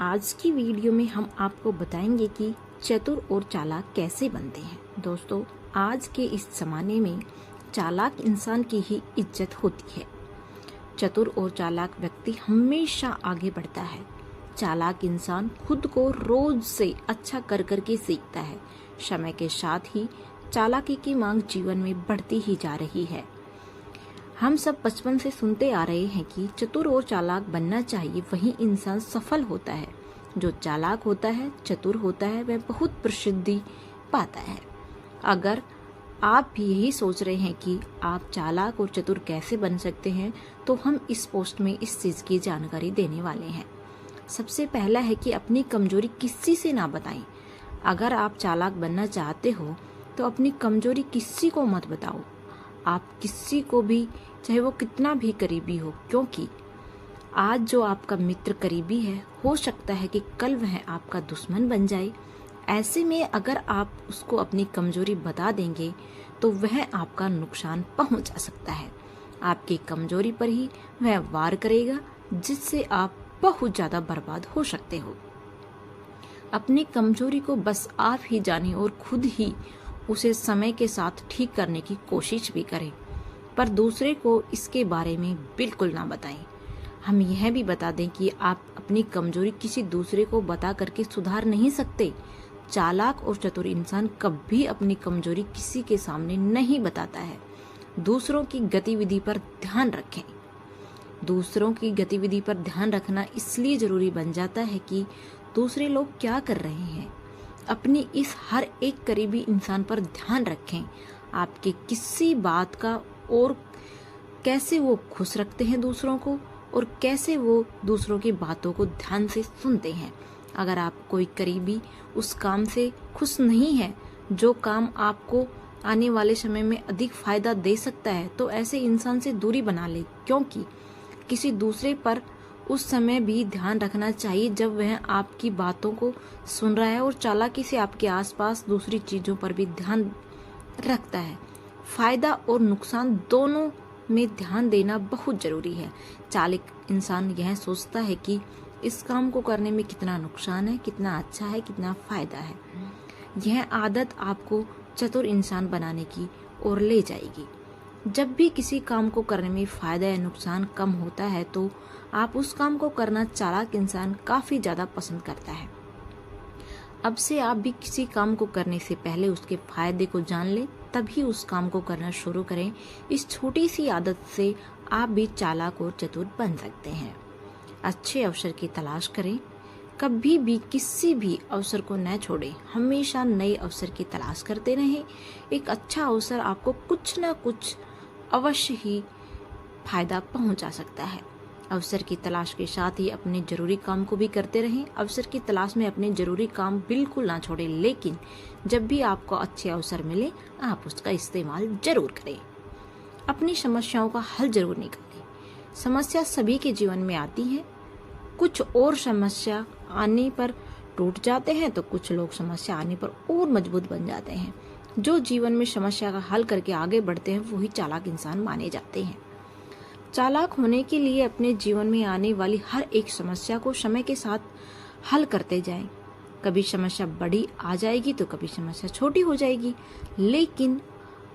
आज की वीडियो में हम आपको बताएंगे कि चतुर और चालाक कैसे बनते हैं। दोस्तों, आज के इस जमाने में चालाक इंसान की ही इज्जत होती है। चतुर और चालाक व्यक्ति हमेशा आगे बढ़ता है। चालाक इंसान खुद को रोज से अच्छा कर करके सीखता है। समय के साथ ही चालाकी की मांग जीवन में बढ़ती ही जा रही है। हम सब बचपन से सुनते आ रहे हैं कि चतुर और चालाक बनना चाहिए, वही इंसान सफल होता है। जो चालाक होता है, चतुर होता है, वह बहुत प्रसिद्धि पाता है। अगर आप भी यही सोच रहे हैं कि आप चालाक और चतुर कैसे बन सकते हैं, तो हम इस पोस्ट में इस चीज की जानकारी देने वाले हैं। सबसे पहला है कि अपनी कमजोरी किसी से ना बताएं। अगर आप चालाक बनना चाहते हो तो अपनी कमजोरी किसी को मत बताओ। आप किसी को भी, चाहे वो कितना भी करीबी हो, क्योंकि आज जो आपका मित्र करीबी है, हो सकता है कि कल वह आपका दुश्मन बन जाए। ऐसे में अगर आप उसको अपनी कमजोरी बता देंगे तो वह आपका नुकसान पहुंचा सकता है। आपकी कमजोरी पर ही वह वार करेगा, जिससे आप बहुत ज्यादा बर्बाद हो सकते हो। अपनी कमजोरी को बस आप ही जानें और खुद ही उसे समय के साथ ठीक करने की कोशिश भी करें, पर दूसरे को इसके बारे में बिल्कुल ना बताएं। हम यह भी बता दें कि आप अपनी कमजोरी किसी दूसरे को बता करके सुधार नहीं सकते। चालाक और चतुर इंसान कभी अपनी कमजोरी किसी के सामने नहीं बताता है। दूसरों की गतिविधि पर ध्यान रखें। दूसरों की गतिविधि पर ध्यान रखना इसलिए जरूरी बन जाता है कि दूसरे लोग क्या कर रहे हैं। अपनी इस हर एक करीबी इंसान पर ध्यान रखें, आपके किसी बात का, और कैसे वो खुश रखते हैं दूसरों को, और कैसे वो दूसरों की बातों को ध्यान से सुनते हैं। अगर आप कोई करीबी उस काम से खुश नहीं है जो काम आपको आने वाले समय में अधिक फायदा दे सकता है, तो ऐसे इंसान से दूरी बना ले, क्योंकि किसी दूसरे पर उस समय भी ध्यान रखना चाहिए जब वह आपकी बातों को सुन रहा है, और चालाकी से आपके आसपास दूसरी चीजों पर भी ध्यान रखता है। फायदा और नुकसान दोनों में ध्यान देना बहुत जरूरी है। चालाक इंसान यह सोचता है कि इस काम को करने में कितना नुकसान है, कितना अच्छा है, कितना फायदा है। यह आदत आपको चतुर इंसान बनाने की ओर ले जाएगी। जब भी किसी काम को करने में फायदा या नुकसान कम होता है, तो आप उस काम को करना चालाक इंसान काफी ज्यादा पसंद करता है। अब से आप भी किसी काम को करने से पहले उसके फायदे को जान लें, तभी उस काम को करना शुरू करें। इस छोटी सी आदत से आप भी चालाक और चतुर बन सकते हैं। अच्छे अवसर की तलाश करें। कभी भी किसी भी अवसर को न छोड़ें। हमेशा नए अवसर की तलाश करते रहें। एक अच्छा अवसर आपको कुछ न कुछ अवश्य ही फायदा पहुंचा सकता है। अवसर की तलाश के साथ ही अपने जरूरी काम को भी करते रहें। अवसर की तलाश में अपने जरूरी काम बिल्कुल ना छोड़ें, लेकिन जब भी आपको अच्छे अवसर मिले, आप उसका इस्तेमाल जरूर करें। अपनी समस्याओं का हल जरूर निकालें। समस्या सभी के जीवन में आती है। कुछ और समस्या आने पर टूट जाते हैं, तो कुछ लोग समस्या आने पर और मजबूत बन जाते हैं। जो जीवन में समस्या का हल करके आगे बढ़ते हैं, वही चालाक इंसान माने जाते हैं। चालाक होने के लिए अपने जीवन में आने वाली हर एक समस्या को समय के साथ हल करते जाएं। कभी समस्या बड़ी आ जाएगी तो कभी समस्या छोटी हो जाएगी, लेकिन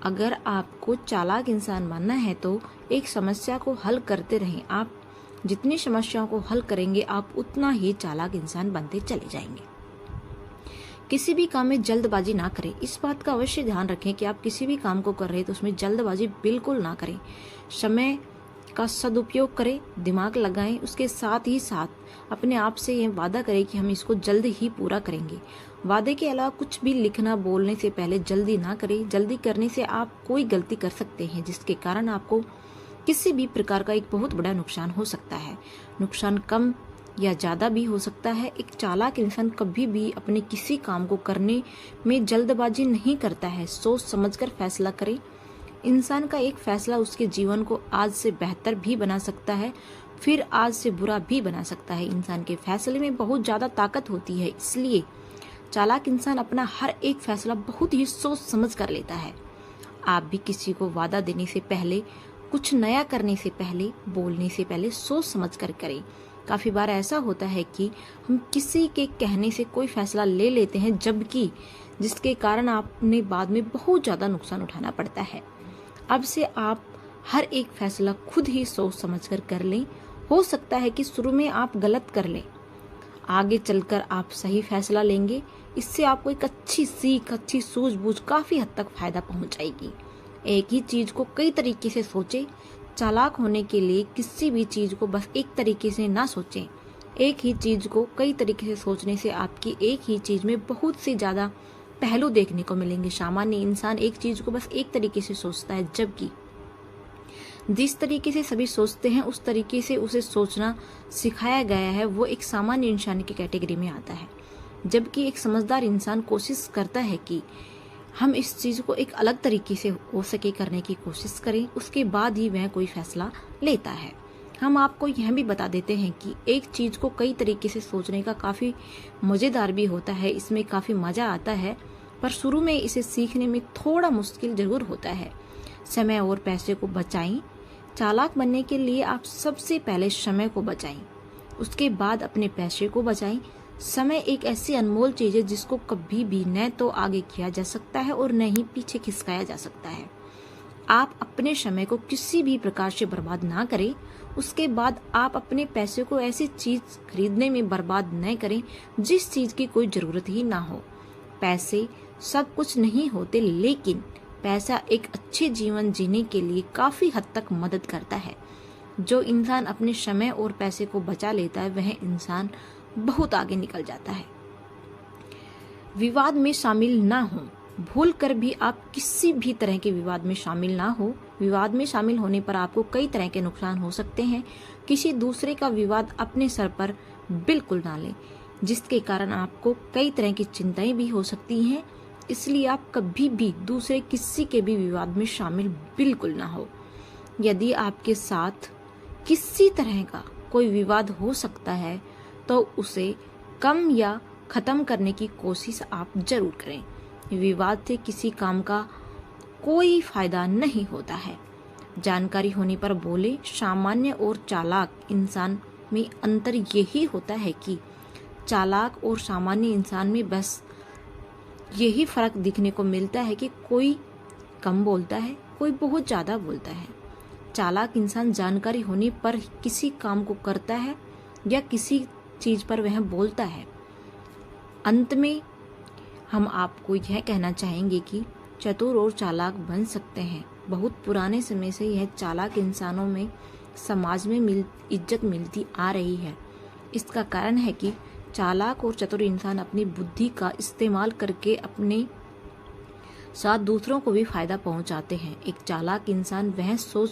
अगर आपको चालाक इंसान बनना है तो एक समस्या को हल करते रहें। आप जितनी समस्याओं को हल करेंगे, आप उतना ही चालाक इंसान बनते चले जाएंगे। किसी भी काम में जल्दबाजी ना करें। इस बात का अवश्य ध्यान रखें कि आप किसी भी काम को कर रहे हैं तो उसमें जल्दबाजी बिल्कुल ना करें। समय का सदुपयोग करें, दिमाग लगाएं। उसके साथ ही साथ अपने आप से यह वादा करें कि हम इसको जल्द ही पूरा करेंगे। वादे के अलावा कुछ भी लिखना, बोलने से पहले जल्दी ना करें। जल्दी करने से आप कोई गलती कर सकते हैं, जिसके कारण आपको किसी भी प्रकार का एक बहुत बड़ा नुकसान हो सकता है। नुकसान कम या ज्यादा भी हो सकता है। एक चालाक इंसान कभी भी अपने किसी काम को करने में जल्दबाजी नहीं करता है। सोच समझकर फैसला करे। इंसान का एक फैसला उसके जीवन को आज से बेहतर भी बना सकता है, फिर आज से बुरा भी बना सकता है। इंसान के फैसले में बहुत ज्यादा ताकत होती है, इसलिए चालाक इंसान अपना हर एक फैसला बहुत ही सोच समझ कर लेता है। आप भी किसी को वादा देने से पहले, कुछ नया करने से पहले, बोलने से पहले सोच समझ कर करें। काफ़ी बार ऐसा होता है कि हम किसी के कहने से कोई फैसला ले लेते हैं, जबकि जिसके कारण आपने बाद में बहुत ज़्यादा नुकसान उठाना पड़ता है। अब से आप हर एक फैसला खुद ही सोच समझकर कर लें। हो सकता है कि शुरू में आप गलत कर लें, आगे चलकर आप सही फैसला लेंगे। इससे आपको एक अच्छी सीख, अच्छी सूझबूझ काफ़ी हद तक फायदा पहुंचाएगी। एक ही चीज़ को कई तरीके से सोचें। चालाक होने के लिए किसी भी चीज़ को बस एक तरीके से ना सोचें। एक ही चीज़ को कई तरीके से सोचने से आपकी एक ही चीज़ में बहुत से ज़्यादा पहलू देखने को मिलेंगे। सामान्य इंसान एक चीज़ को बस एक तरीके से सोचता है, जबकि जिस तरीके से सभी सोचते हैं उस तरीके से उसे सोचना सिखाया गया है, वो एक सामान्य इंसान की कैटेगरी में आता है। जबकि एक समझदार इंसान कोशिश करता है कि हम इस चीज़ को एक अलग तरीके से हो सके करने की कोशिश करें, उसके बाद ही वह कोई फैसला लेता है। हम आपको यह भी बता देते हैं कि एक चीज़ को कई तरीके से सोचने का काफ़ी मज़ेदार भी होता है, इसमें काफ़ी मज़ा आता है, पर शुरू में इसे सीखने में थोड़ा मुश्किल ज़रूर होता है। समय और पैसे को बचाएं। चालाक बनने के लिए आप सबसे पहले समय को बचाएं, उसके बाद अपने पैसे को बचाएं। समय एक ऐसी अनमोल चीज़ है जिसको कभी भी न तो आगे किया जा सकता है और न ही पीछे खिसकाया जा सकता है। आप अपने समय को किसी भी प्रकार से बर्बाद ना करें। उसके बाद आप अपने पैसे को ऐसी चीज़ खरीदने में बर्बाद न करें जिस चीज़ की कोई ज़रूरत ही ना हो। पैसे सब कुछ नहीं होते, लेकिन पैसा एक अच्छे जीवन जीने के लिए काफ़ी हद तक मदद करता है। जो इंसान अपने समय और पैसे को बचा लेता है वह इंसान बहुत आगे निकल जाता है। विवाद में शामिल ना हो। भूल कर भी आप किसी भी तरह के विवाद में शामिल ना हो। विवाद में शामिल होने पर आपको कई तरह के नुकसान हो सकते हैं। किसी दूसरे का विवाद अपने सर पर बिल्कुल ना लें, जिसके कारण आपको कई तरह की चिंताएं भी हो सकती हैं। इसलिए आप कभी भी दूसरे किसी के भी विवाद में शामिल बिल्कुल ना हो। यदि आपके साथ किसी तरह का कोई विवाद हो सकता है तो उसे कम या खत्म करने की कोशिश आप जरूर करें। विवाद से किसी काम का कोई फायदा नहीं होता है। जानकारी होने पर बोले। सामान्य और चालाक इंसान में अंतर यही होता है कि चालाक और सामान्य इंसान में बस यही फर्क दिखने को मिलता है कि कोई कम बोलता है, कोई बहुत ज़्यादा बोलता है। चालाक इंसान जानकारी होने पर किसी काम को करता है या किसी चीज़ पर वह बोलता है। अंत में हम आपको यह कहना चाहेंगे कि चतुर और चालाक बन सकते हैं। बहुत पुराने समय से यह चालाक इंसानों में समाज में इज्जत मिलती आ रही है। इसका कारण है कि चालाक और चतुर इंसान अपनी बुद्धि का इस्तेमाल करके अपने साथ दूसरों को भी फायदा पहुंचाते हैं। एक चालाक इंसान वह सोच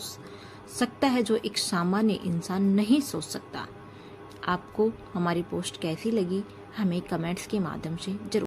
सकता है जो एक सामान्य इंसान नहीं सोच सकता। आपको हमारी पोस्ट कैसी लगी हमें कमेंट्स के माध्यम से जरूर